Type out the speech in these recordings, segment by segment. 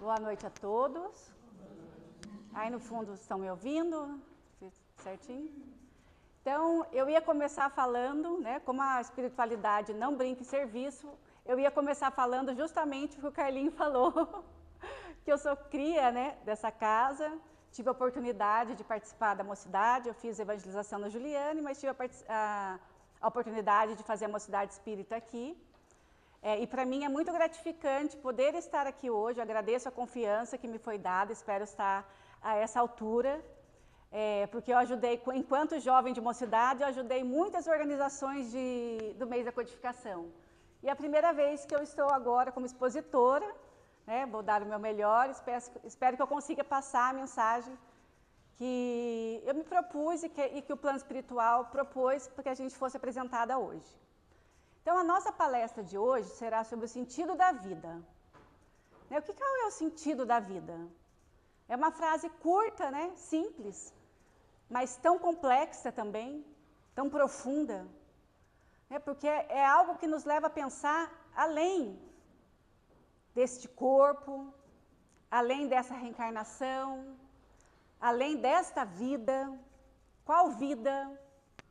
Boa noite a todos. Aí no fundo estão me ouvindo? Certinho? Então, eu ia começar falando, né, como a espiritualidade não brinca em serviço, eu ia começar falando justamente o que o Carlinho falou, que eu sou cria, né, dessa casa, tive a oportunidade de participar da mocidade, eu fiz evangelização na Juliane, mas tive a oportunidade de fazer a mocidade espírita aqui. E para mim é muito gratificante poder estar aqui hoje, eu agradeço a confiança que me foi dada, espero estar a essa altura, porque eu ajudei, enquanto jovem de mocidade, eu ajudei muitas organizações do mês da codificação. E é a primeira vez que eu estou agora como expositora, né, vou dar o meu melhor, espero que eu consiga passar a mensagem que eu me propus e que o plano espiritual propôs para que a gente fosse apresentada hoje. Então, a nossa palestra de hoje será sobre o sentido da vida. Qual é o sentido da vida? É uma frase curta, né? Simples, mas tão complexa também, tão profunda, porque é algo que nos leva a pensar além deste corpo, além dessa reencarnação, além desta vida. Qual vida?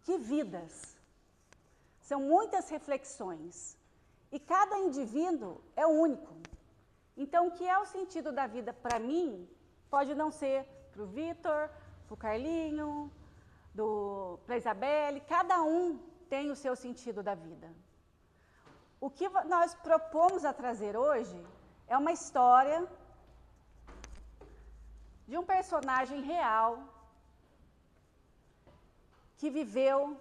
Que vidas? São muitas reflexões, e cada indivíduo é único. Então, o que é o sentido da vida para mim, pode não ser para o Vitor, para o Carlinho, para a Isabelle, cada um tem o seu sentido da vida. O que nós propomos a trazer hoje é uma história de um personagem real que viveu,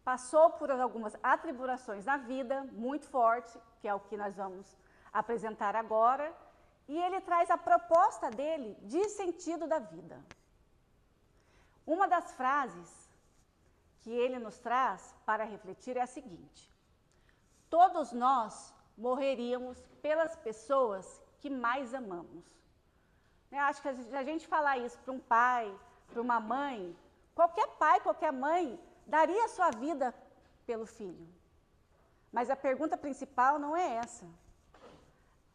passou por algumas atribulações na vida, muito forte, que é o que nós vamos apresentar agora, e ele traz a proposta dele de sentido da vida. Uma das frases que ele nos traz para refletir é a seguinte: todos nós morreríamos pelas pessoas que mais amamos. Eu acho que se a gente falar isso para um pai, para uma mãe, qualquer pai, qualquer mãe, daria a sua vida pelo filho. Mas a pergunta principal não é essa.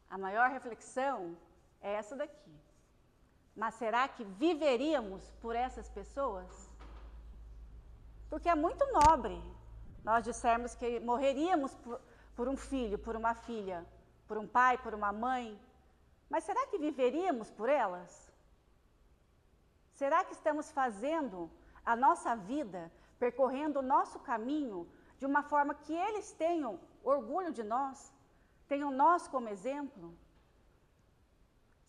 A maior reflexão é essa daqui. Mas será que viveríamos por essas pessoas? Porque é muito nobre nós dissermos que morreríamos por um filho, por uma filha, por um pai, por uma mãe. Mas será que viveríamos por elas? Será que estamos fazendo a nossa vida, percorrendo o nosso caminho de uma forma que eles tenham orgulho de nós, tenham nós como exemplo?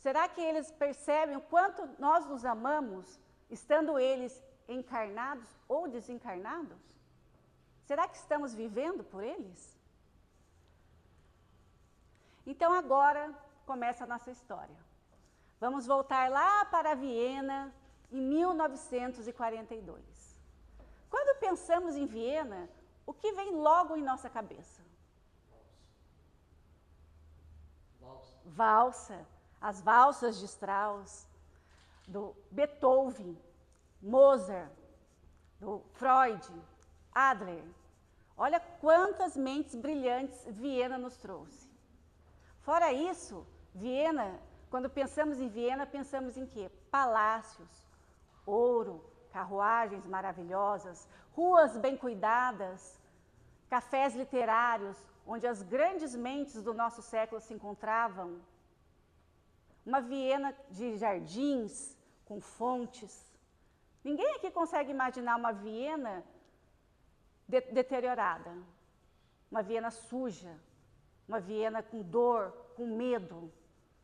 Será que eles percebem o quanto nós nos amamos, estando eles encarnados ou desencarnados? Será que estamos vivendo por eles? Então agora começa a nossa história. Vamos voltar lá para Viena, em 1942. Quando pensamos em Viena, o que vem logo em nossa cabeça? Valsa. As valsas de Strauss, do Beethoven, Mozart, do Freud, Adler. Olha quantas mentes brilhantes Viena nos trouxe. Fora isso, Viena, quando pensamos em Viena, pensamos em quê? Palácios, ouro, carruagens maravilhosas, ruas bem cuidadas, cafés literários, onde as grandes mentes do nosso século se encontravam. Uma Viena de jardins, com fontes. Ninguém aqui consegue imaginar uma Viena deteriorada, uma Viena suja, uma Viena com dor, com medo.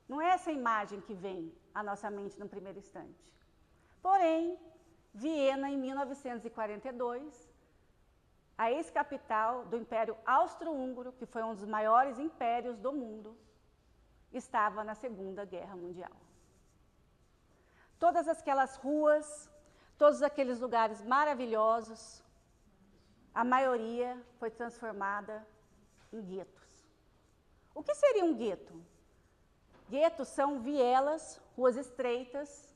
Não é essa imagem que vem à nossa mente no primeiro instante. Porém, Viena, em 1942, a ex-capital do Império Austro-Húngaro, que foi um dos maiores impérios do mundo, estava na Segunda Guerra Mundial. Todas aquelas ruas, todos aqueles lugares maravilhosos, a maioria foi transformada em guetos. O que seria um gueto? Guetos são vielas, ruas estreitas,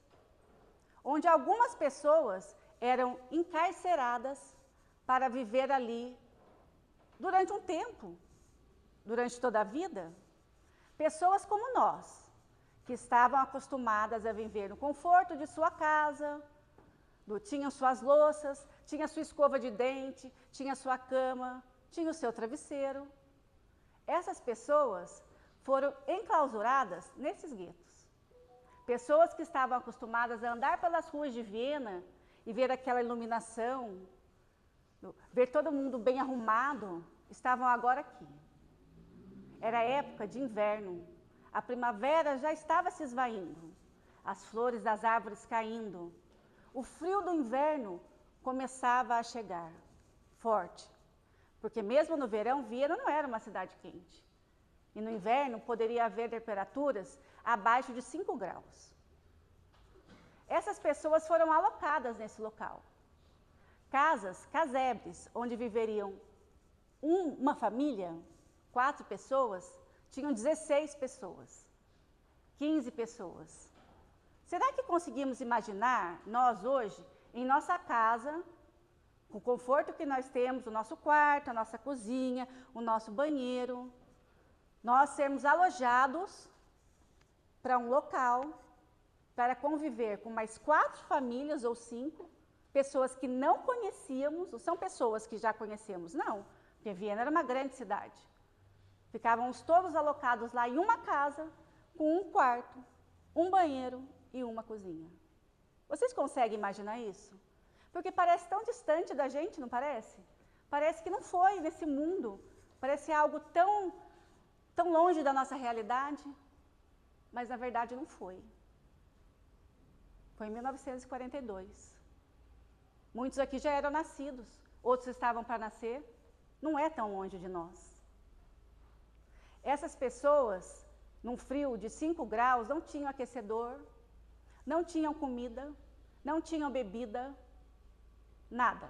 onde algumas pessoas eram encarceradas para viver ali durante um tempo, durante toda a vida. Pessoas como nós, que estavam acostumadas a viver no conforto de sua casa, tinham suas louças, tinha sua escova de dente, tinha sua cama, tinha o seu travesseiro. Essas pessoas foram enclausuradas nesses guetos. Pessoas que estavam acostumadas a andar pelas ruas de Viena e ver aquela iluminação, ver todo mundo bem arrumado, estavam agora aqui. Era época de inverno, a primavera já estava se esvaindo, as flores das árvores caindo, o frio do inverno começava a chegar, forte, porque mesmo no verão, Viena não era uma cidade quente. E no inverno poderia haver temperaturas abaixo de 5 graus. Essas pessoas foram alocadas nesse local. Casas, casebres, onde viveriam uma família, 4 pessoas, tinham 16 pessoas, 15 pessoas. Será que conseguimos imaginar, nós hoje, em nossa casa, com o conforto que nós temos, o nosso quarto, a nossa cozinha, o nosso banheiro, nós sermos alojados para um local, para conviver com mais 4 famílias ou 5, pessoas que não conhecíamos, ou são pessoas que já conhecemos, não, porque Viena era uma grande cidade. Ficávamos todos alocados lá em uma casa, com um quarto, um banheiro e uma cozinha. Vocês conseguem imaginar isso? Porque parece tão distante da gente, não parece? Parece que não foi nesse mundo, parece algo tão longe da nossa realidade, mas na verdade não foi. Foi em 1942. Muitos aqui já eram nascidos, outros estavam para nascer, não é tão longe de nós. Essas pessoas, num frio de 5 graus, não tinham aquecedor, não tinham comida, não tinham bebida, nada.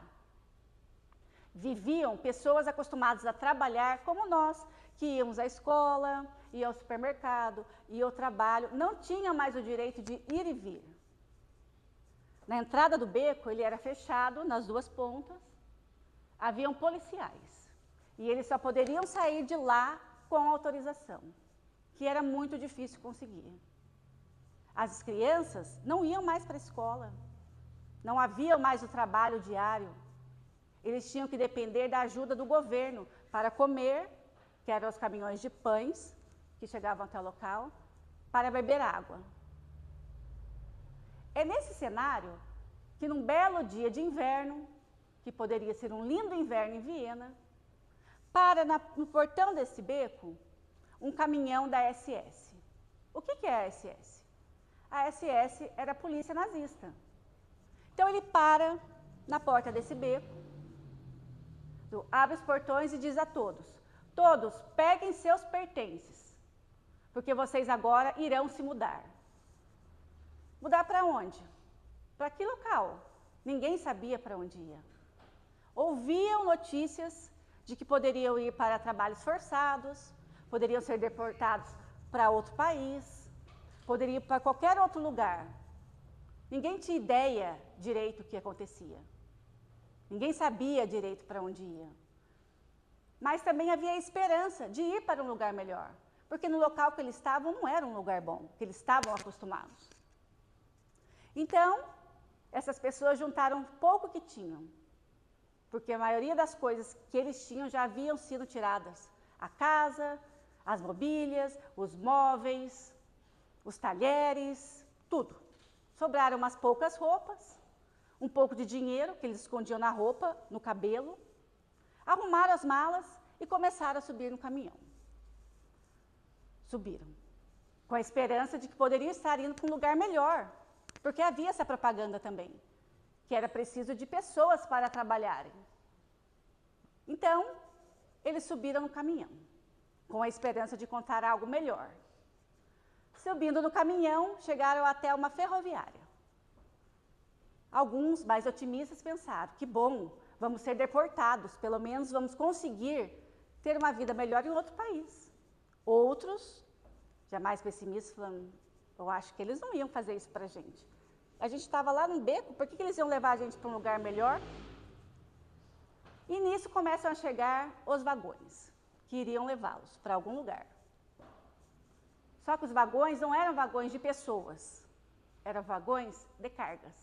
Viviam pessoas acostumadas a trabalhar como nós, que íamos à escola, ia ao supermercado, ia ao trabalho, não tinham mais o direito de ir e vir. Na entrada do beco, ele era fechado nas 2 pontas, haviam policiais, e eles só poderiam sair de lá com autorização, que era muito difícil conseguir. As crianças não iam mais para a escola, não havia mais o trabalho diário, eles tinham que depender da ajuda do governo para comer, que eram os caminhões de pães que chegavam até o local, para beber água. É nesse cenário que num belo dia de inverno, que poderia ser um lindo inverno em Viena, para no portão desse beco um caminhão da SS. O que é a SS? A SS era a polícia nazista. Então ele para na porta desse beco, abre os portões e diz a todos: todos peguem seus pertences, porque vocês agora irão se mudar. Mudar para onde? Para que local? Ninguém sabia para onde ia. Ouviam notícias de que poderiam ir para trabalhos forçados, poderiam ser deportados para outro país, poderiam ir para qualquer outro lugar. Ninguém tinha ideia direito o que acontecia. Ninguém sabia direito para onde ia. Mas também havia a esperança de ir para um lugar melhor, porque no local que eles estavam não era um lugar bom, que eles estavam acostumados. Então, essas pessoas juntaram pouco que tinham, porque a maioria das coisas que eles tinham já haviam sido tiradas. A casa, as mobílias, os móveis, os talheres, tudo. Sobraram umas poucas roupas, um pouco de dinheiro que eles escondiam na roupa, no cabelo, arrumaram as malas e começaram a subir no caminhão. Subiram, com a esperança de que poderiam estar indo para um lugar melhor, porque havia essa propaganda também, que era preciso de pessoas para trabalharem. Então, eles subiram no caminhão, com a esperança de encontrar algo melhor. Subindo no caminhão, chegaram até uma ferroviária. Alguns, mais otimistas, pensaram: que bom, vamos ser deportados, pelo menos vamos conseguir ter uma vida melhor em outro país. Outros, já mais pessimistas, falando: eu acho que eles não iam fazer isso para a gente. A gente estava lá no beco, por que eles iam levar a gente para um lugar melhor? E nisso começam a chegar os vagões, que iriam levá-los para algum lugar. Só que os vagões não eram vagões de pessoas, eram vagões de cargas.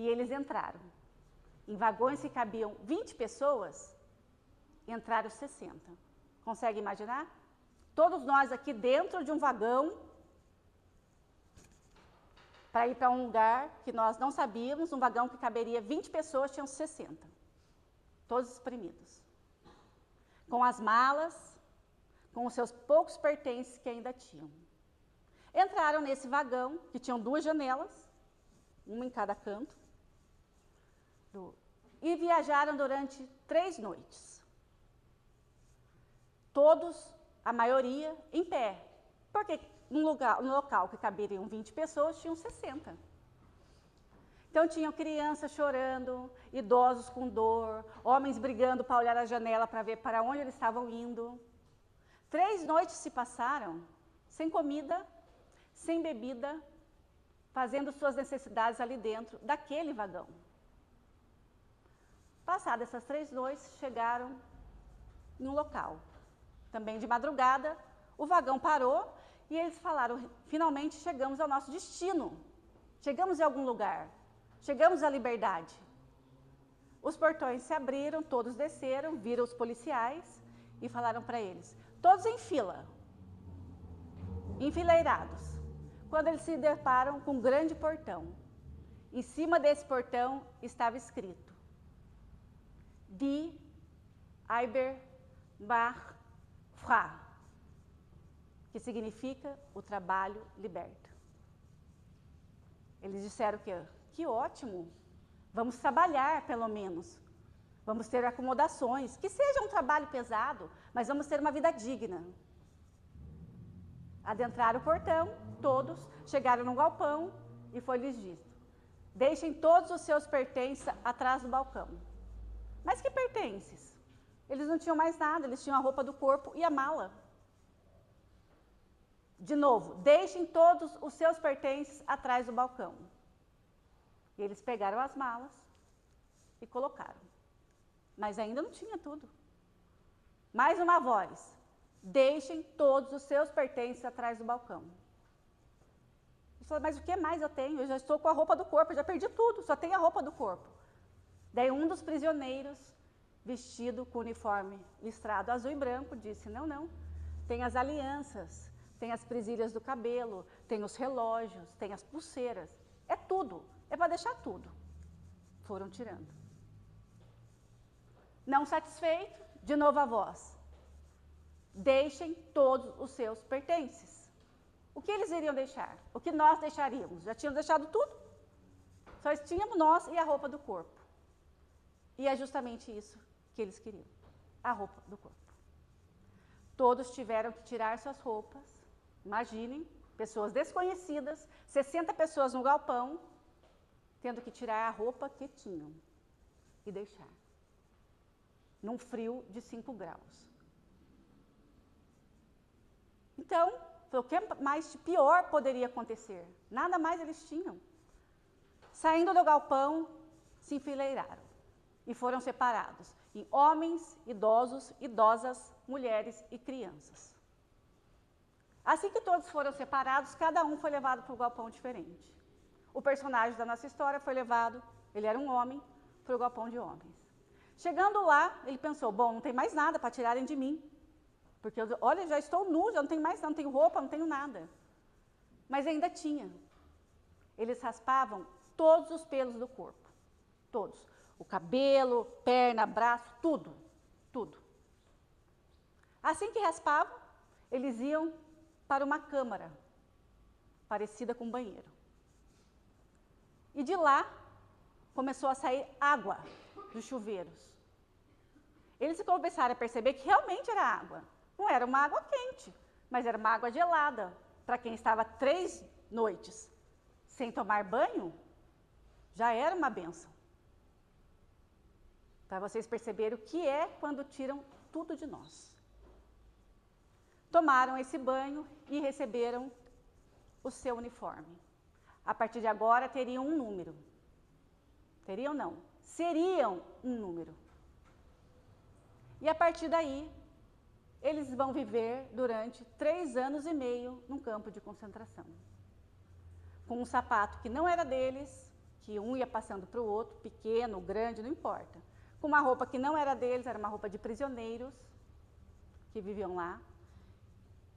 E eles entraram. Em vagões que cabiam 20 pessoas, entraram 60. Consegue imaginar? Todos nós aqui dentro de um vagão, para ir para um lugar que nós não sabíamos, um vagão que caberia 20 pessoas, tinham 60. Todos espremidos. Com as malas, com os seus poucos pertences que ainda tinham. Entraram nesse vagão, que tinham 2 janelas, uma em cada canto, e viajaram durante 3 noites. Todos, a maioria, em pé. Porque no local que caberiam 20 pessoas, tinham 60. Então, tinham crianças chorando, idosos com dor, homens brigando para olhar a janela para ver para onde eles estavam indo. 3 noites se passaram sem comida, sem bebida, fazendo suas necessidades ali dentro daquele vagão. Passadas essas 3 noites, chegaram em um local. Também de madrugada, o vagão parou e eles falaram, finalmente chegamos ao nosso destino. Chegamos em algum lugar. Chegamos à liberdade. Os portões se abriram, todos desceram, viram os policiais e falaram para eles, todos em fila, enfileirados. Quando eles se deparam com um grande portão. Em cima desse portão estava escrito, Die Arbeitsfreiheit, que significa o trabalho liberta. Eles disseram que ótimo, vamos trabalhar pelo menos, vamos ter acomodações, que seja um trabalho pesado, mas vamos ter uma vida digna. Adentraram o portão, todos, chegaram no galpão e foi-lhes dito, deixem todos os seus pertences atrás do balcão. Mas que pertences? Eles não tinham mais nada, eles tinham a roupa do corpo e a mala. De novo, deixem todos os seus pertences atrás do balcão. E eles pegaram as malas e colocaram. Mas ainda não tinha tudo. Mais uma voz, deixem todos os seus pertences atrás do balcão. Eles falaram, mas o que mais eu tenho? Eu já estou com a roupa do corpo, eu já perdi tudo, só tenho a roupa do corpo. Daí um dos prisioneiros, vestido com uniforme listrado azul e branco, disse, não, tem as alianças, tem as presilhas do cabelo, tem os relógios, tem as pulseiras, é tudo, é para deixar tudo. Foram tirando. Não satisfeito, de novo a voz, deixem todos os seus pertences. O que eles iriam deixar? O que nós deixaríamos? Já tínhamos deixado tudo? Só tínhamos nós e a roupa do corpo. E é justamente isso que eles queriam, a roupa do corpo. Todos tiveram que tirar suas roupas, imaginem, pessoas desconhecidas, 60 pessoas no galpão, tendo que tirar a roupa que tinham e deixar, num frio de 5 graus. Então, o que mais de pior poderia acontecer? Nada mais eles tinham. Saindo do galpão, se enfileiraram e foram separados em homens, idosos, idosas, mulheres e crianças. Assim que todos foram separados, cada um foi levado para um galpão diferente. O personagem da nossa história foi levado, ele era um homem, para o galpão de homens. Chegando lá, ele pensou, bom, não tem mais nada para tirarem de mim, porque, olha, já estou nu, já não tenho mais, não tenho roupa, não tenho nada. Mas ainda tinha. Eles raspavam todos os pelos do corpo, todos. O cabelo, perna, braço, tudo, tudo. Assim que raspavam, eles iam para uma câmara, parecida com um banheiro. E de lá, começou a sair água dos chuveiros. Eles começaram a perceber que realmente era água. Não era uma água quente, mas era uma água gelada. Para quem estava 3 noites sem tomar banho, já era uma bênção. Para vocês perceberem o que é quando tiram tudo de nós. Tomaram esse banho e receberam o seu uniforme. A partir de agora teriam um número. Teriam não, seriam um número. E a partir daí, eles vão viver durante 3 anos e meio num campo de concentração. Com um sapato que não era deles, que um ia passando para o outro, pequeno, grande, não importa. Com uma roupa que não era deles, era uma roupa de prisioneiros que viviam lá.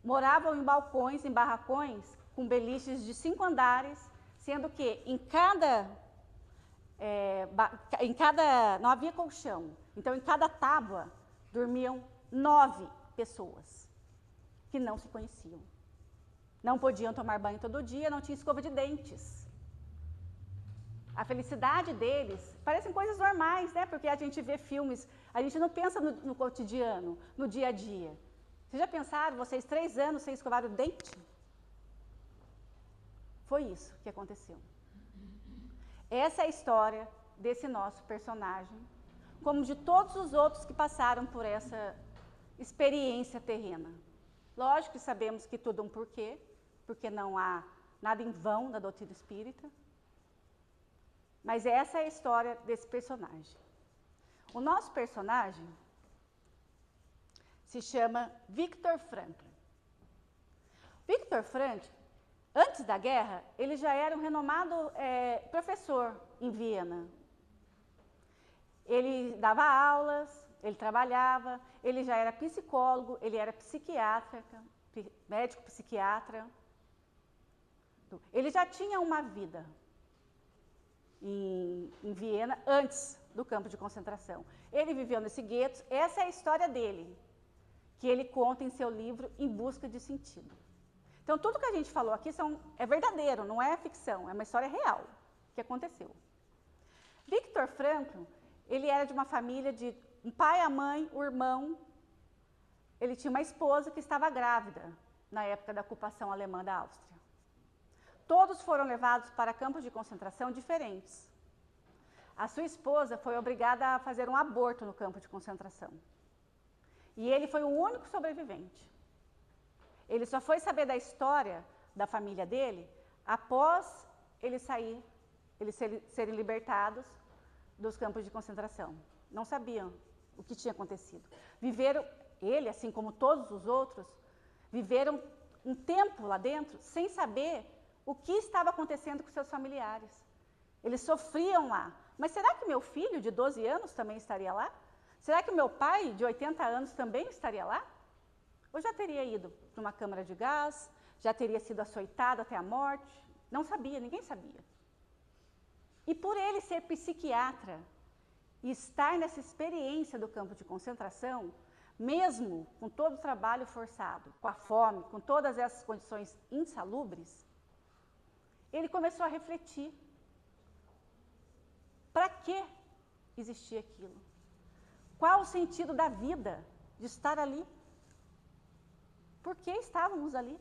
Moravam em balcões, em barracões, com beliches de 5 andares, sendo que em cada não havia colchão. Então, em cada tábua, dormiam 9 pessoas que não se conheciam. Não podiam tomar banho todo dia, não tinha escova de dentes. A felicidade deles, parecem coisas normais, né? Porque a gente vê filmes, a gente não pensa no cotidiano, no dia a dia. Vocês já pensaram, vocês 3 anos sem escovar o dente? Foi isso que aconteceu. Essa é a história desse nosso personagem, como de todos os outros que passaram por essa experiência terrena. Lógico que sabemos que tudo é um porquê, porque não há nada em vão na doutrina espírita, mas essa é a história desse personagem. O nosso personagem se chama Viktor Frankl. Viktor Frankl, antes da guerra, ele já era um renomado professor em Viena. Ele dava aulas, ele trabalhava, ele já era psicólogo, ele era psiquiatra, médico psiquiatra. Ele já tinha uma vida em Viena antes do campo de concentração. Ele viveu nesse gueto, essa é a história dele, que ele conta em seu livro Em Busca de Sentido. Então, tudo que a gente falou aqui é verdadeiro, não é ficção, é uma história real que aconteceu. Viktor Frankl, ele era de uma família de um pai, a mãe, o irmão. Ele tinha uma esposa que estava grávida na época da ocupação alemã da Áustria. Todos foram levados para campos de concentração diferentes. A sua esposa foi obrigada a fazer um aborto no campo de concentração. E ele foi o único sobrevivente. Ele só foi saber da história da família dele após eles serem libertados dos campos de concentração. Não sabiam o que tinha acontecido. Viveram, ele, assim como todos os outros, viveram um tempo lá dentro sem saber o que estava acontecendo com seus familiares. Eles sofriam lá. Mas será que meu filho de 12 anos também estaria lá? Será que o meu pai de 80 anos também estaria lá? Ou já teria ido para uma câmara de gás, já teria sido açoitado até a morte? Não sabia, ninguém sabia. E por ele ser psiquiatra e estar nessa experiência do campo de concentração, mesmo com todo o trabalho forçado, com a fome, com todas essas condições insalubres, ele começou a refletir. Para que existia aquilo? Qual o sentido da vida de estar ali? Por que estávamos ali?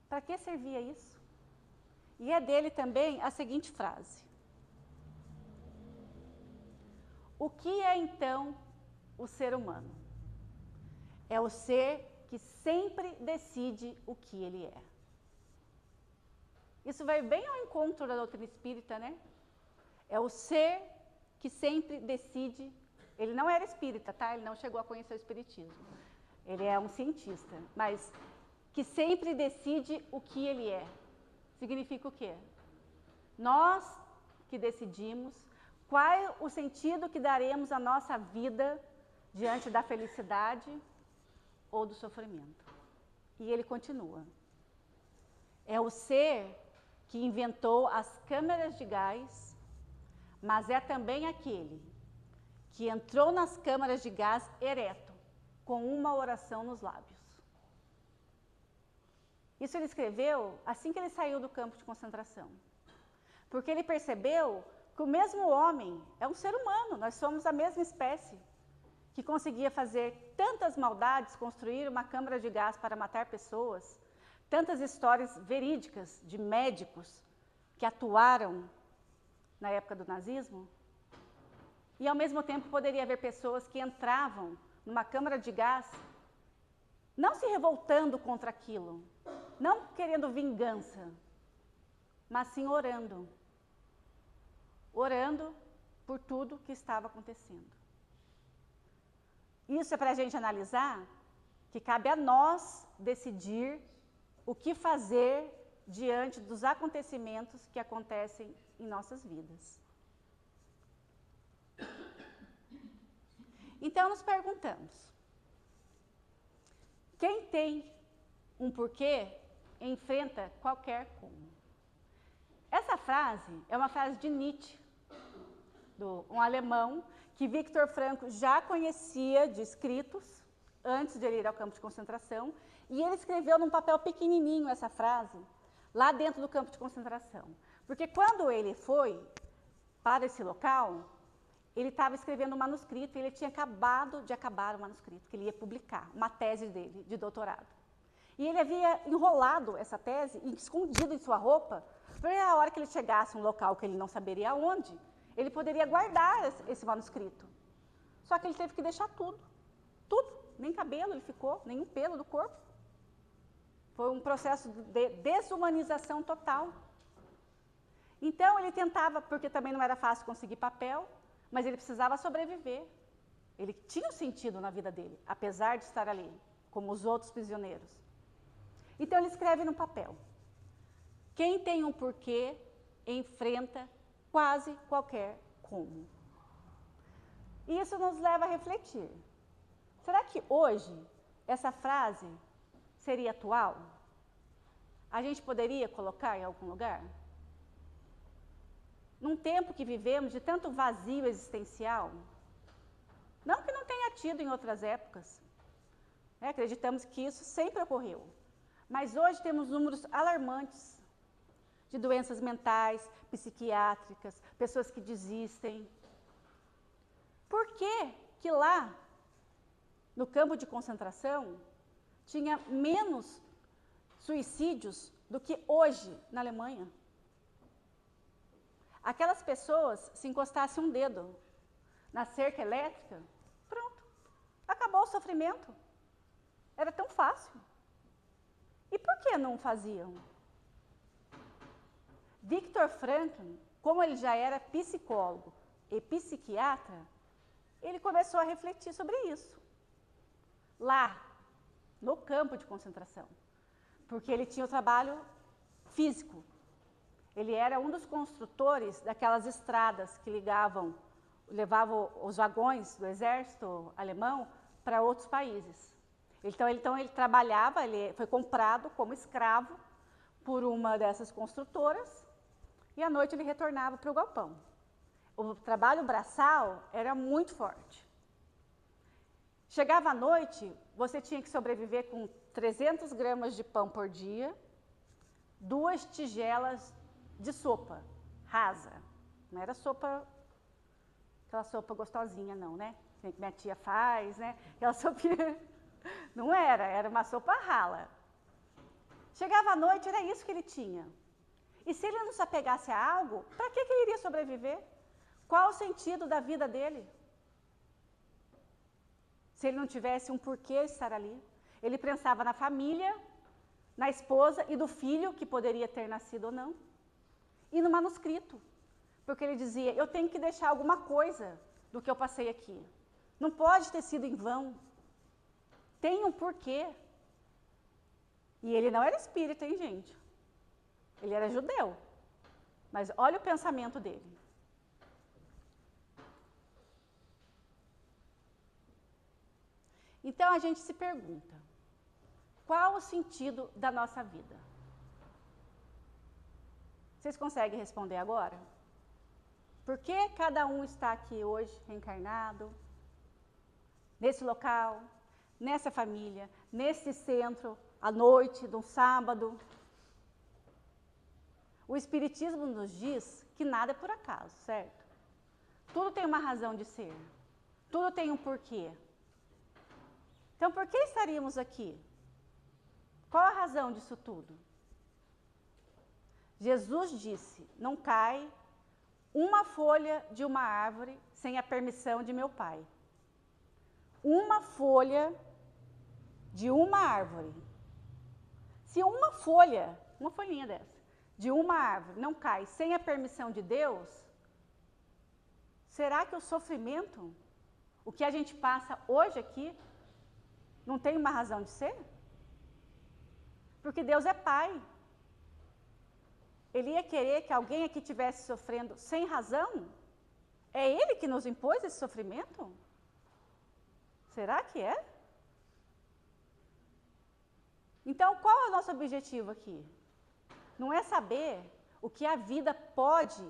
Para que servia isso? E é dele também a seguinte frase: o que é então o ser humano? É o ser que sempre decide o que ele é. Isso vai bem ao encontro da doutrina espírita, né? É o ser que sempre decide. Ele não era espírita, tá? Ele não chegou a conhecer o espiritismo. Ele é um cientista, mas que sempre decide o que ele é. Significa o quê? Nós que decidimos qual é o sentido que daremos à nossa vida diante da felicidade ou do sofrimento. E ele continua. É o ser que inventou as câmaras de gás, mas é também aquele que entrou nas câmaras de gás ereto, com uma oração nos lábios. Isso ele escreveu assim que ele saiu do campo de concentração. Porque ele percebeu que o mesmo homem é um ser humano, nós somos a mesma espécie, que conseguia fazer tantas maldades, construir uma câmara de gás para matar pessoas, tantas histórias verídicas de médicos que atuaram na época do nazismo, e ao mesmo tempo poderia haver pessoas que entravam numa câmara de gás, não se revoltando contra aquilo, não querendo vingança, mas sim orando. Orando por tudo que estava acontecendo. Isso é para a gente analisar que cabe a nós decidir o que fazer diante dos acontecimentos que acontecem em nossas vidas. Então, nos perguntamos, quem tem um porquê enfrenta qualquer como. Essa frase é uma frase de Nietzsche, um alemão que Viktor Frankl já conhecia de escritos antes de ele ir ao campo de concentração, e ele escreveu num papel pequenininho essa frase lá dentro do campo de concentração. Porque quando ele foi para esse local, ele estava escrevendo um manuscrito e ele tinha acabado de acabar o manuscrito, que ele ia publicar, uma tese dele de doutorado. E ele havia enrolado essa tese e escondido em sua roupa, para a hora que ele chegasse a um local que ele não saberia aonde, ele poderia guardar esse manuscrito. Só que ele teve que deixar tudo, nem cabelo ele ficou, nenhum pelo do corpo. Foi um processo de desumanização total. Então ele tentava, porque também não era fácil conseguir papel, mas ele precisava sobreviver. Ele tinha um sentido na vida dele, apesar de estar ali, como os outros prisioneiros. Então ele escreve no papel: quem tem um porquê enfrenta quase qualquer como. E isso nos leva a refletir. Será que hoje essa frase seria atual? A gente poderia colocar em algum lugar? Num tempo que vivemos de tanto vazio existencial, não que não tenha tido em outras épocas, acreditamos que isso sempre ocorreu, mas hoje temos números alarmantes de doenças mentais, psiquiátricas, pessoas que desistem. Por que que lá, no campo de concentração, tinha menos suicídios do que hoje na Alemanha? Aquelas pessoas, se encostassem um dedo na cerca elétrica, pronto, acabou o sofrimento. Era tão fácil. E por que não faziam? Viktor Frankl, como ele já era psicólogo e psiquiatra, ele começou a refletir sobre isso. Lá, no campo de concentração. Porque ele tinha o trabalho físico. Ele era um dos construtores daquelas estradas que levavam os vagões do exército alemão para outros países. Então ele trabalhava, ele foi comprado como escravo por uma dessas construtoras e à noite ele retornava para o galpão. O trabalho braçal era muito forte. Chegava à noite, você tinha que sobreviver com 300 gramas de pão por dia, 2 tigelas de sopa rasa. Não era sopa, aquela sopa gostosinha não, né? Que minha tia faz, né? Aquela sopinha. Não era uma sopa rala. Chegava à noite, era isso que ele tinha. E se ele não se apegasse a algo, para que ele iria sobreviver? Qual o sentido da vida dele? Se ele não tivesse um porquê estar ali. Ele pensava na família, na esposa e do filho, que poderia ter nascido ou não. E no manuscrito. Porque ele dizia, eu tenho que deixar alguma coisa do que eu passei aqui. Não pode ter sido em vão. Tem um porquê. E ele não era espírita, hein, gente? Ele era judeu. Mas olha o pensamento dele. Então a gente se pergunta, qual o sentido da nossa vida? Vocês conseguem responder agora? Por que cada um está aqui hoje, reencarnado, nesse local, nessa família, nesse centro, à noite, de um sábado? O Espiritismo nos diz que nada é por acaso, certo? Tudo tem uma razão de ser, tudo tem um porquê. Então, por que estaríamos aqui? Qual a razão disso tudo? Jesus disse, não cai uma folha de uma árvore sem a permissão de meu Pai. Uma folha de uma árvore. Se uma folhinha dessa, de uma árvore não cai sem a permissão de Deus, será que o sofrimento, o que a gente passa hoje aqui, Não tem uma razão de ser? Porque Deus é Pai. Ele ia querer que alguém aqui estivesse sofrendo sem razão? É Ele que nos impôs esse sofrimento? Será que é? Então, qual é o nosso objetivo aqui? Não é saber o que a vida pode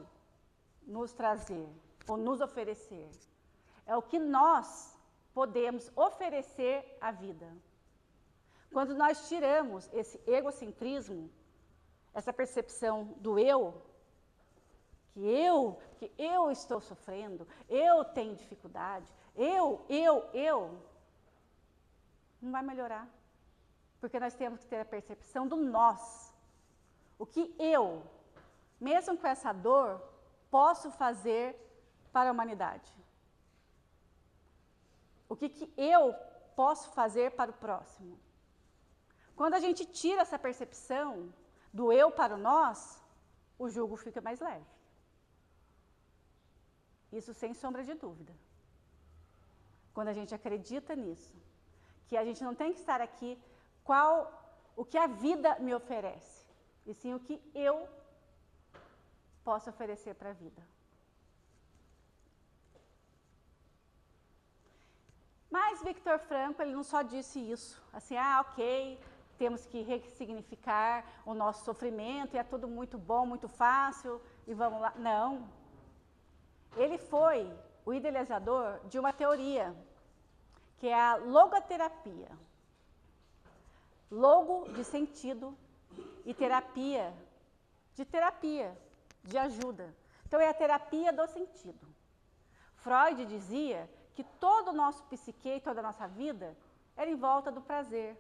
nos trazer ou nos oferecer. É o que nós podemos oferecer à vida. Quando nós tiramos esse egocentrismo, essa percepção do que eu estou sofrendo, eu tenho dificuldade, não vai melhorar. Porque nós temos que ter a percepção do nós. O que eu, mesmo com essa dor, posso fazer para a humanidade? O que eu posso fazer para o próximo? Quando a gente tira essa percepção do eu para o nós, o jugo fica mais leve. Isso sem sombra de dúvida. Quando a gente acredita nisso, que a gente não tem que estar aqui o que a vida me oferece, e sim o que eu posso oferecer para a vida. Mas Viktor Frankl, ele não só disse isso, assim, ok, temos que ressignificar o nosso sofrimento, e é tudo muito bom, muito fácil, e vamos lá. Não. Ele foi o idealizador de uma teoria, que é a logoterapia. Logo de sentido e terapia, de ajuda. Então, é a terapia do sentido. Freud dizia que todo o nosso psique e toda a nossa vida era em volta do prazer.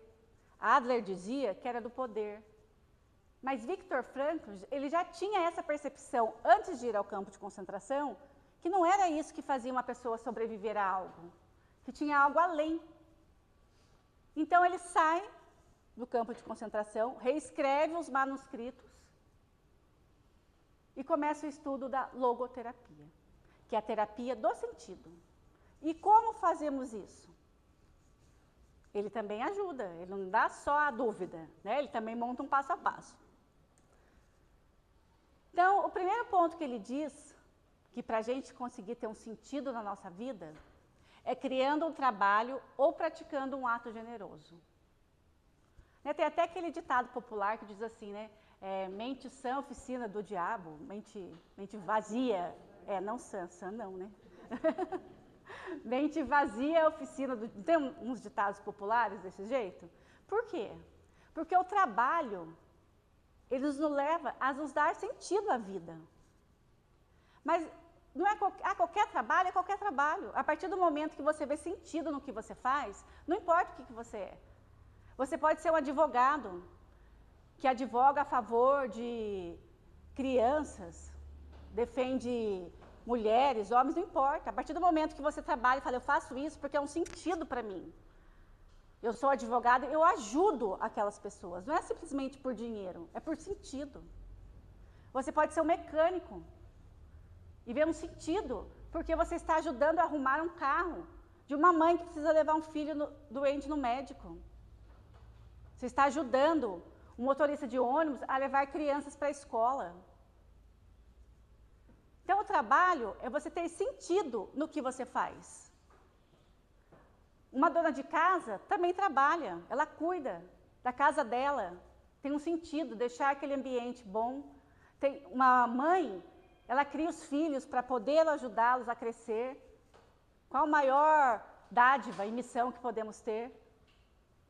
Adler dizia que era do poder. Mas Viktor Frankl, ele já tinha essa percepção, antes de ir ao campo de concentração, que não era isso que fazia uma pessoa sobreviver a algo, que tinha algo além. Então, ele sai do campo de concentração, reescreve os manuscritos e começa o estudo da logoterapia, que é a terapia do sentido. E como fazemos isso? Ele também ajuda, ele não dá só a dúvida, né? Ele também monta um passo a passo. Então, o primeiro ponto que ele diz, que para a gente conseguir ter um sentido na nossa vida, é criando um trabalho ou praticando um ato generoso. Né, tem até aquele ditado popular que diz assim, né? Mente sã, oficina do diabo, mente vazia, não sã não, né? Mente vazia, oficina do... Tem uns ditados populares desse jeito? Por quê? Porque o trabalho, ele nos leva a nos dar sentido à vida. Mas não é qualquer trabalho, é qualquer trabalho. A partir do momento que você vê sentido no que você faz, não importa o que você é. Você pode ser um advogado que advoga a favor de crianças, defende mulheres, homens, não importa. A partir do momento que você trabalha e fala, eu faço isso porque é um sentido para mim. Eu sou advogado, eu ajudo aquelas pessoas. Não é simplesmente por dinheiro, é por sentido. Você pode ser um mecânico e ver um sentido, porque você está ajudando a arrumar um carro de uma mãe que precisa levar um filho doente no médico. Você está ajudando um motorista de ônibus a levar crianças para a escola. Então, o trabalho é você ter sentido no que você faz. Uma dona de casa também trabalha, ela cuida da casa dela, tem um sentido, deixar aquele ambiente bom. Tem uma mãe, ela cria os filhos para poder ajudá-los a crescer. Qual a maior dádiva e missão que podemos ter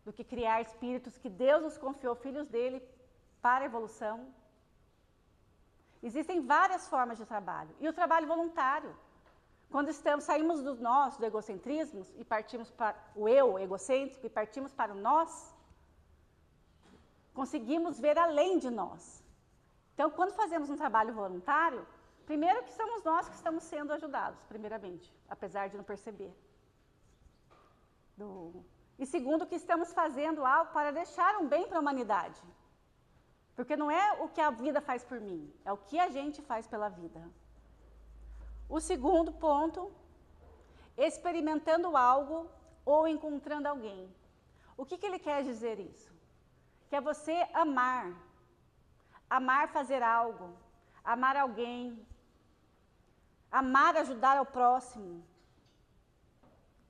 do que criar espíritos que Deus nos confiou, filhos dele, para a evolução? Existem várias formas de trabalho. E o trabalho voluntário. Quando saímos do nós, do egocentrismo, e partimos para o eu egocêntrico, e partimos para o nós, conseguimos ver além de nós. Então, quando fazemos um trabalho voluntário, primeiro que somos nós que estamos sendo ajudados, primeiramente, apesar de não perceber. E segundo, que estamos fazendo algo para deixar um bem para a humanidade. Porque não é o que a vida faz por mim, é o que a gente faz pela vida. O segundo ponto, experimentando algo ou encontrando alguém. O que ele quer dizer isso? Que é você amar fazer algo, amar alguém, amar ajudar ao próximo.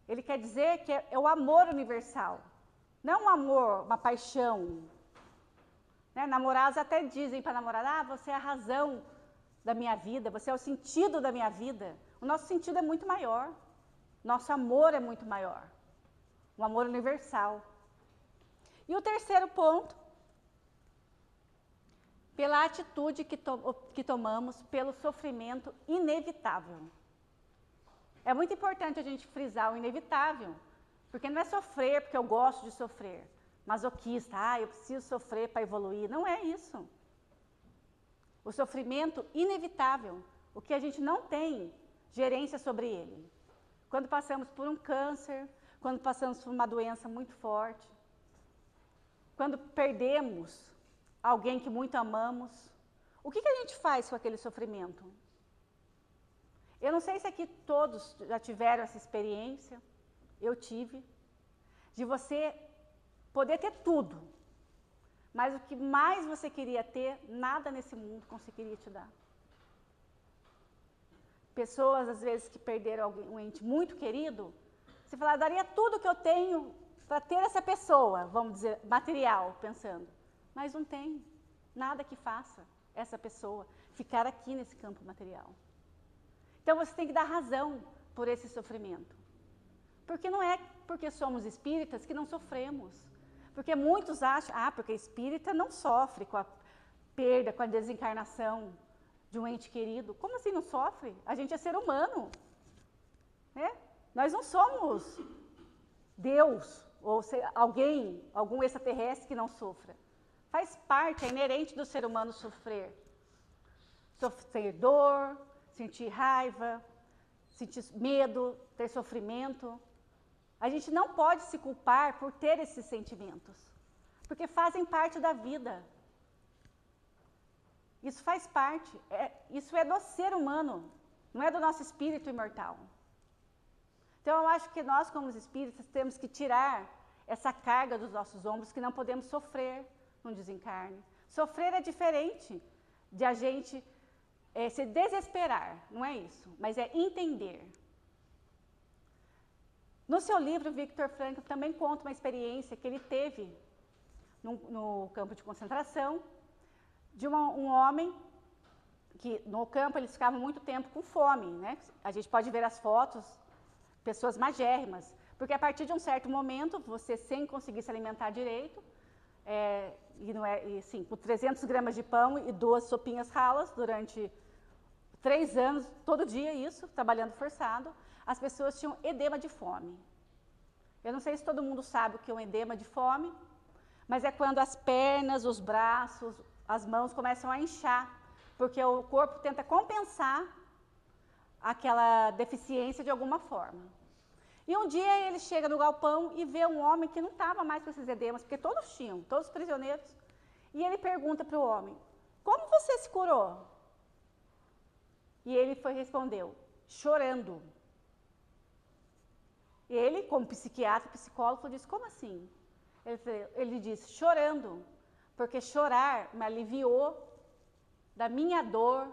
Ele quer dizer que é o amor universal, não um amor, uma paixão. Né? Namorados até dizem para a namorada, você é a razão da minha vida, você é o sentido da minha vida. O nosso sentido é muito maior, nosso amor é muito maior, um amor universal. E o terceiro ponto, pela atitude que tomamos pelo sofrimento inevitável. É muito importante a gente frisar o inevitável, porque não é sofrer porque eu gosto de sofrer, masoquista, eu preciso sofrer para evoluir, não é isso. O sofrimento inevitável, o que a gente não tem gerência sobre ele. Quando passamos por um câncer, quando passamos por uma doença muito forte, quando perdemos alguém que muito amamos, o que a gente faz com aquele sofrimento? Eu não sei se aqui todos já tiveram essa experiência, eu tive, de você poder ter tudo, mas o que mais você queria ter, nada nesse mundo conseguiria te dar. Pessoas, às vezes, que perderam um ente muito querido, você fala, daria tudo que eu tenho para ter essa pessoa, vamos dizer, material, pensando. Mas não tem nada que faça essa pessoa ficar aqui nesse campo material. Então, você tem que dar razão por esse sofrimento. Porque não é porque somos espíritas que não sofremos. Porque muitos acham, porque espírita não sofre com a perda, com a desencarnação de um ente querido. Como assim não sofre? A gente é ser humano. Né? Nós não somos Deus, ou algum extraterrestre que não sofra. Faz parte, é inerente do ser humano sofrer. Sofrer dor, sentir raiva, sentir medo, ter sofrimento. A gente não pode se culpar por ter esses sentimentos, porque fazem parte da vida. Isso faz parte, isso é do ser humano, não é do nosso espírito imortal. Então, eu acho que nós, como espíritas, temos que tirar essa carga dos nossos ombros, que não podemos sofrer num desencarne. Sofrer é diferente de a gente se desesperar, não é isso, mas é entender. No seu livro, Viktor Frankl também conta uma experiência que ele teve no campo de concentração, de um homem que no campo eles ficavam muito tempo com fome, né? A gente pode ver as fotos, pessoas magérrimas, porque a partir de um certo momento, você sem conseguir se alimentar direito, com 300 gramas de pão e 2 sopinhas ralas durante 3 anos, todo dia isso, trabalhando forçado, as pessoas tinham edema de fome. Eu não sei se todo mundo sabe o que é um edema de fome, mas é quando as pernas, os braços, as mãos começam a inchar, porque o corpo tenta compensar aquela deficiência de alguma forma. E um dia ele chega no galpão e vê um homem que não estava mais com esses edemas, porque todos tinham, todos os prisioneiros, e ele pergunta para o homem, como você se curou? E ele respondeu, chorando. E ele, como psiquiatra, psicólogo, disse, como assim? Ele disse, chorando, porque chorar me aliviou da minha dor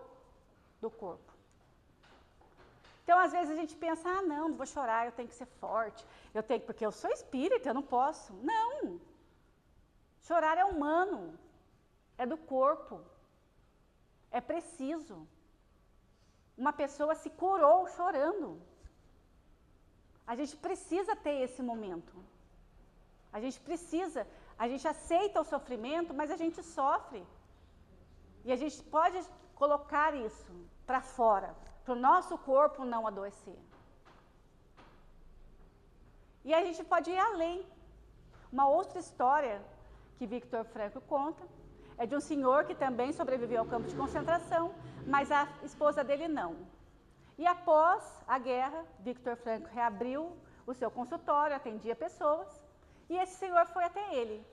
do corpo. Então, às vezes a gente pensa, não vou chorar, eu tenho que ser forte, porque eu sou espírita, eu não posso. Não! Chorar é humano, é do corpo, é preciso. Uma pessoa se curou chorando. A gente precisa ter esse momento. A gente aceita o sofrimento, mas a gente sofre. E a gente pode colocar isso para fora, para o nosso corpo não adoecer. E a gente pode ir além. Uma outra história que Viktor Frankl conta é de um senhor que também sobreviveu ao campo de concentração, mas a esposa dele não. E após a guerra, Viktor Frankl reabriu o seu consultório, atendia pessoas, e esse senhor foi até ele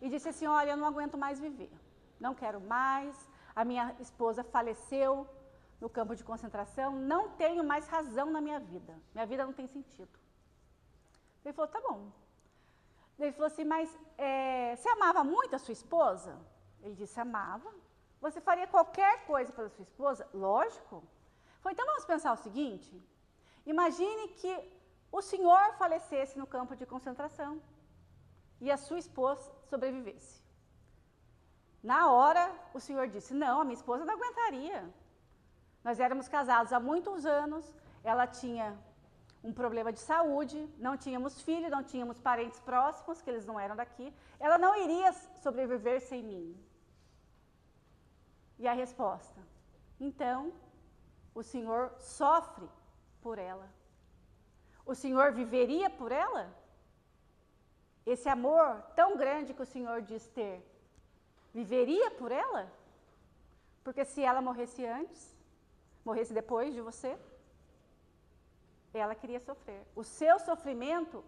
e disse assim, olha, eu não aguento mais viver, não quero mais, a minha esposa faleceu no campo de concentração, não tenho mais razão na minha vida não tem sentido. Ele falou, tá bom, Ele falou assim, mas você amava muito a sua esposa? Ele disse, amava. Você faria qualquer coisa pela sua esposa? Lógico. Falei, então vamos pensar o seguinte, imagine que o senhor falecesse no campo de concentração e a sua esposa sobrevivesse. Na hora, o senhor disse, não, a minha esposa não aguentaria. Nós éramos casados há muitos anos, ela tinha um problema de saúde, não tínhamos filhos, não tínhamos parentes próximos, que eles não eram daqui, ela não iria sobreviver sem mim. E a resposta, então, o senhor sofre por ela. O senhor viveria por ela? Esse amor tão grande que o senhor diz ter, viveria por ela? Porque se ela morresse antes, morresse depois de você, ela queria sofrer. O seu sofrimento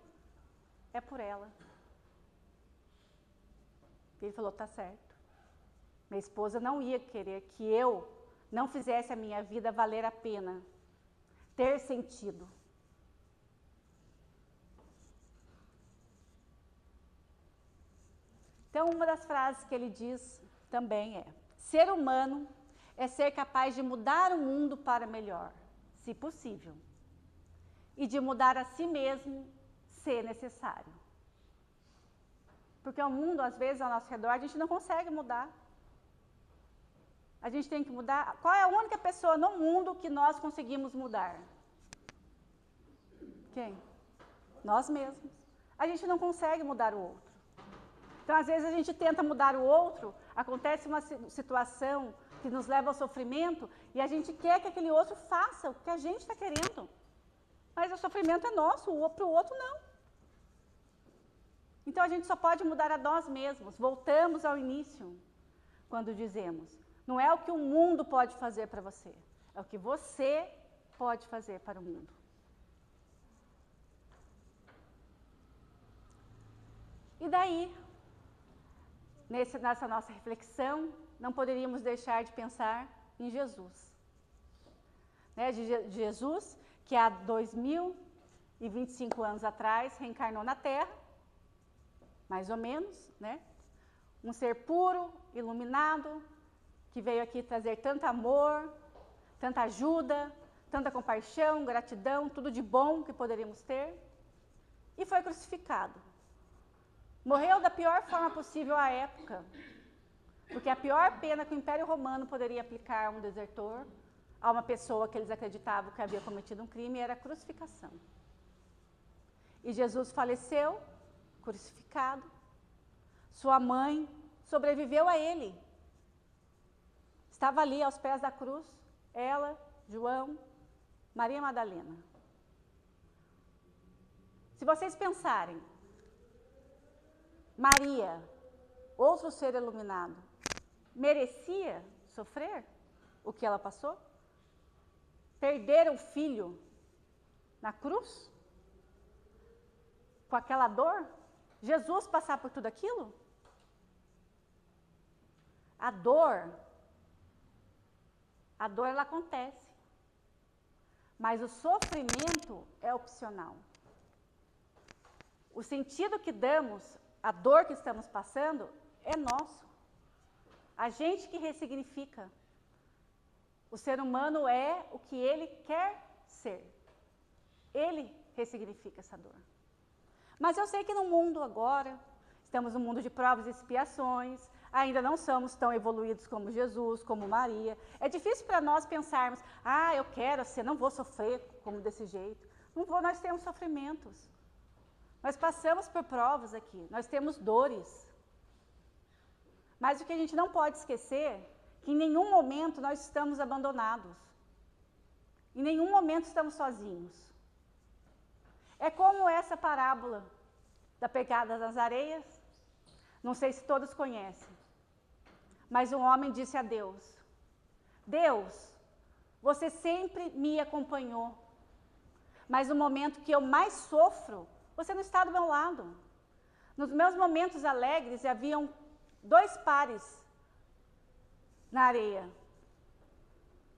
é por ela. Ele falou, tá certo. Minha esposa não ia querer que eu não fizesse a minha vida valer a pena, ter sentido. Então, uma das frases que ele diz também é, ser humano é ser capaz de mudar o mundo para melhor, se possível, e de mudar a si mesmo, se necessário. Porque o mundo, às vezes, ao nosso redor, a gente não consegue mudar. A gente tem que mudar. Qual é a única pessoa no mundo que nós conseguimos mudar? Quem? Nós mesmos. A gente não consegue mudar o outro. Então, às vezes, a gente tenta mudar o outro, acontece uma situação que nos leva ao sofrimento e a gente quer que aquele outro faça o que a gente está querendo. Mas o sofrimento é nosso, para o outro não. Então, a gente só pode mudar a nós mesmos. Voltamos ao início, quando dizemos, não é o que o mundo pode fazer para você, é o que você pode fazer para o mundo. E daí, nessa nossa reflexão, não poderíamos deixar de pensar em Jesus. Né? De Jesus, que há 2025 anos atrás reencarnou na Terra, mais ou menos, né? Um ser puro, iluminado, que veio aqui trazer tanto amor, tanta ajuda, tanta compaixão, gratidão, tudo de bom que poderíamos ter, e foi crucificado. Morreu da pior forma possível à época, porque a pior pena que o Império Romano poderia aplicar a um desertor, a uma pessoa que eles acreditavam que havia cometido um crime, era a crucificação. E Jesus faleceu, crucificado, sua mãe sobreviveu a ele. Estava ali aos pés da cruz, ela, João, Maria Madalena. Se vocês pensarem, Maria, outro ser iluminado, merecia sofrer o que ela passou? Perder o filho na cruz? Com aquela dor? Jesus passar por tudo aquilo? A dor ela acontece, mas o sofrimento é opcional. O sentido que damos, a dor que estamos passando, é nosso. A gente que ressignifica. O ser humano é o que ele quer ser. Ele ressignifica essa dor. Mas eu sei que no mundo agora, estamos num mundo de provas e expiações, ainda não somos tão evoluídos como Jesus, como Maria. É difícil para nós pensarmos, eu quero ser, não vou sofrer como desse jeito. Não vou, nós temos sofrimentos. Nós passamos por provas aqui, nós temos dores. Mas o que a gente não pode esquecer, que em nenhum momento nós estamos abandonados. Em nenhum momento estamos sozinhos. É como essa parábola da pegada das areias, não sei se todos conhecem, mas um homem disse a Deus, Deus, você sempre me acompanhou, mas no momento que eu mais sofro, você não está do meu lado. Nos meus momentos alegres, haviam 2 pares na areia.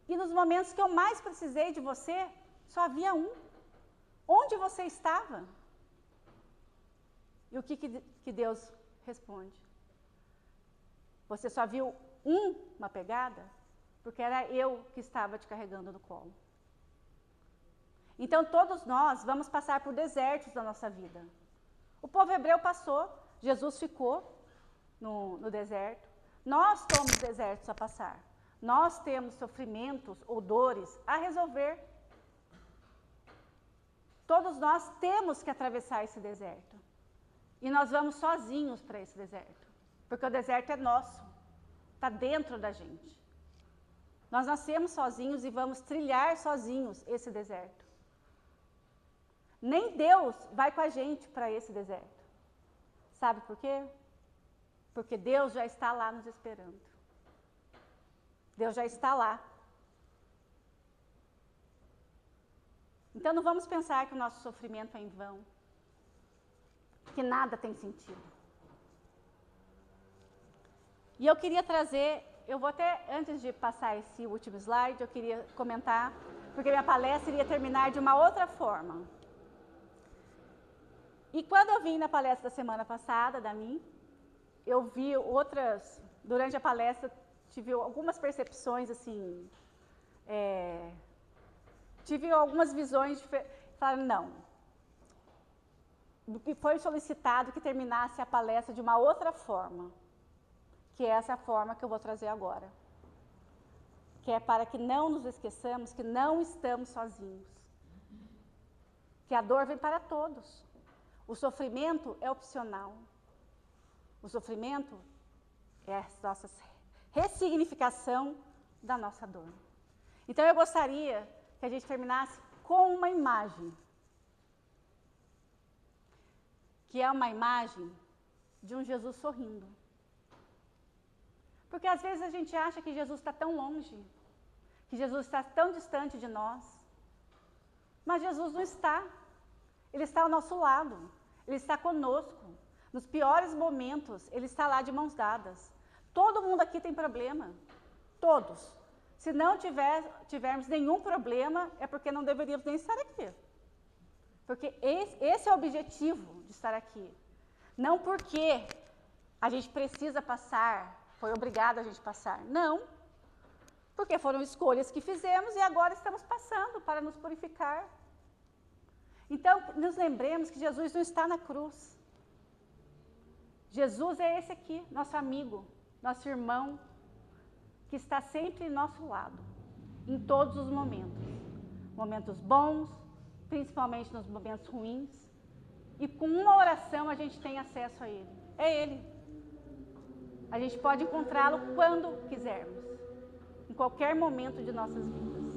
E nos momentos que eu mais precisei de você, só havia um. Onde você estava? E E o que Deus responde? Você só viu uma pegada? Porque era eu que estava te carregando no colo. Então, todos nós vamos passar por desertos na nossa vida. O povo hebreu passou, Jesus ficou no deserto. Nós temos desertos a passar. Nós temos sofrimentos ou dores a resolver. Todos nós temos que atravessar esse deserto. E nós vamos sozinhos para esse deserto. Porque o deserto é nosso. Está dentro da gente. Nós nascemos sozinhos e vamos trilhar sozinhos esse deserto. Nem Deus vai com a gente para esse deserto. Sabe por quê? Porque Deus já está lá nos esperando. Deus já está lá. Então não vamos pensar que o nosso sofrimento é em vão. Que nada tem sentido. E eu queria trazer, eu vou até, antes de passar esse último slide, eu queria comentar, porque minha palestra iria terminar de uma outra forma. E quando eu vim na palestra da semana passada, da mim, eu vi durante a palestra, tive algumas percepções, assim, tive algumas visões, falaram, não, foi solicitado que terminasse a palestra de uma outra forma, que é essa forma que eu vou trazer agora, que é para que não nos esqueçamos que não estamos sozinhos, que a dor vem para todos, o sofrimento é opcional, o sofrimento é a nossa ressignificação da nossa dor. Então eu gostaria que a gente terminasse com uma imagem, que é uma imagem de um Jesus sorrindo. Porque às vezes a gente acha que Jesus está tão longe, que Jesus está tão distante de nós, mas Jesus não está. Ele está ao nosso lado, Ele está conosco. Nos piores momentos, Ele está lá de mãos dadas. Todo mundo aqui tem problema, todos. Se não tivermos nenhum problema, é porque não deveríamos nem estar aqui. Porque esse é o objetivo de estar aqui. Não porque a gente precisa passar, foi obrigado a gente passar. Não. Porque foram escolhas que fizemos e agora estamos passando para nos purificar. Então, nos lembremos que Jesus não está na cruz. Jesus é esse aqui, nosso amigo, nosso irmão, que está sempre em nosso lado, em todos os momentos. Momentos bons, principalmente nos momentos ruins. E com uma oração a gente tem acesso a Ele. É Ele. A gente pode encontrá-lo quando quisermos, em qualquer momento de nossas vidas.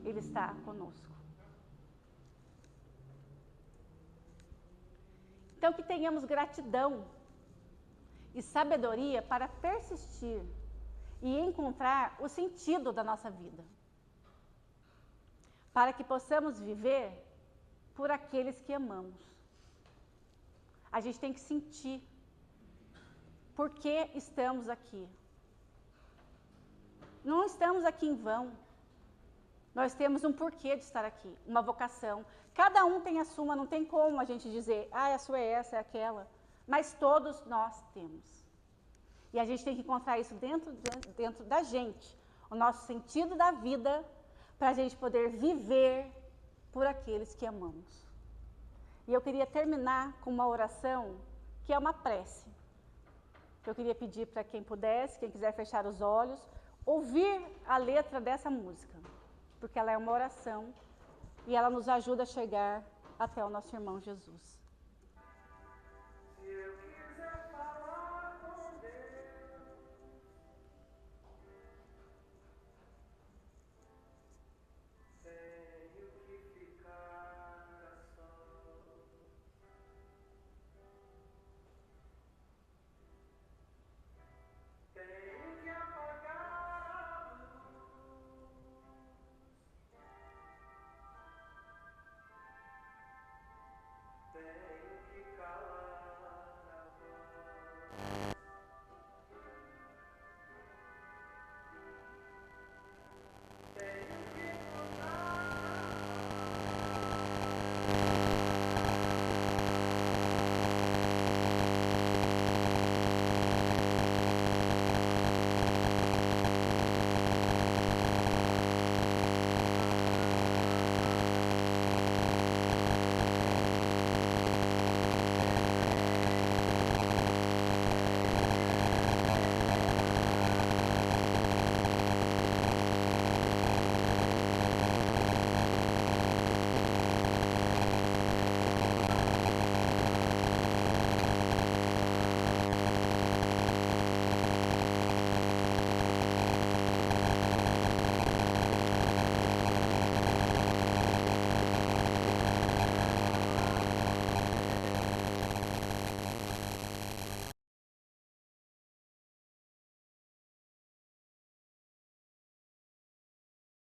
Ele está conosco. Então, que tenhamos gratidão e sabedoria para persistir e encontrar o sentido da nossa vida. Para que possamos viver por aqueles que amamos. A gente tem que sentir por que estamos aqui. Não estamos aqui em vão. Nós temos um porquê de estar aqui, uma vocação. Cada um tem a sua, não tem como a gente dizer, a sua é essa, é aquela. Mas todos nós temos. E a gente tem que encontrar isso dentro da gente, o nosso sentido da vida, para a gente poder viver por aqueles que amamos. E eu queria terminar com uma oração, que é uma prece. Eu queria pedir para quem pudesse, quem quiser fechar os olhos, ouvir a letra dessa música, porque ela é uma oração e ela nos ajuda a chegar até o nosso irmão Jesus.